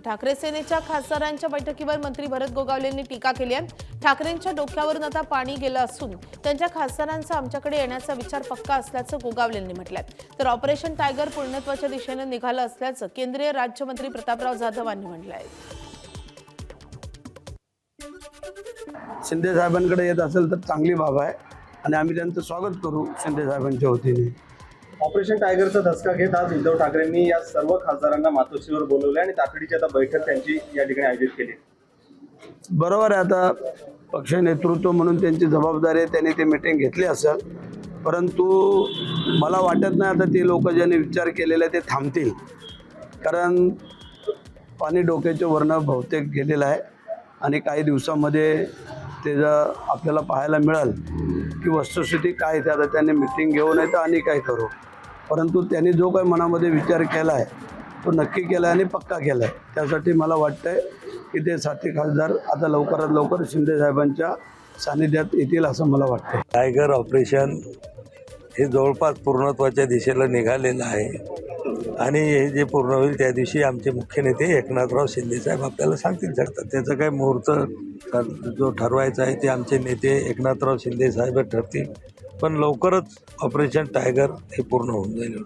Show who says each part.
Speaker 1: ठाकरे सेनेच्या खासदारांच्या बैठकीवर मंत्री भरत गोगावले यांनी टीका केली आहे। ठाकरेंच्या डोक्यावरून आता पाणी गेलं असून त्यांच्या खासदारांचा आमच्याकडे येण्याचा विचार पक्का असल्याचं गोगावले यांनी म्हटलंय। तर ऑपरेशन टायगर पूर्णत्वाच्या दिशेने निघालं असल्याचं केंद्रीय राज्यमंत्री प्रतापराव जाधव यांनी म्हटलंय।
Speaker 2: शिंदे साहेबांकडे येत असेल तर चांगली बाब आहे आणि आम्ही त्यांचं स्वागत करू शिंदे साहेबांच्या वतीने।
Speaker 3: ऑपरेशन टायगरचा धसका घेत आज उद्धव ठाकरेंनी या सर्व खासदारांना मातोश्रीवर बोलवले आणि तातडीची आता बैठक त्यांची या ठिकाणी आयोजित केली।
Speaker 2: बरोबर आहे, आता पक्ष नेतृत्व म्हणून त्यांची जबाबदारी आहे, त्यांनी ते मीटिंग घेतली असेल, परंतु मला वाटत नाही आता ते लोक ज्यांनी विचार केलेला आहे ते थांबतील, कारण पाणी डोक्याच्या वरनं बहुतेक गेलेलं आहे आणि काही दिवसामध्ये ते जर आपल्याला पाहायला मिळाल की वस्तुस्थिती काय ते आता त्यांनी मीटिंग घेऊ नये तर आणि काय करू, परंतु त्यांनी जो काही मनामध्ये विचार केला आहे तो नक्की केला आहे आणि पक्का केला आहे। त्यासाठी मला वाटतंय की ते साथी खासदार आता लवकरात लवकर शिंदे साहेबांच्या सानिध्यात येतील असं मला वाटतं।
Speaker 4: टायगर ऑपरेशन हे जवळपास पूर्णत्वाच्या दिशेला निघालेलं आहे आणि हे जे पूर्ण होईल त्या दिवशी आमचे मुख्य नेते एकनाथराव शिंदेसाहेब आपल्याला सांगतील शकतात। त्याचं काही मुहूर्त जो ठरवायचा आहे ते आमचे नेते एकनाथराव शिंदेसाहेब ठरतील, पण लवकरच ऑपरेशन टायगर हे पूर्ण होऊन जाईल।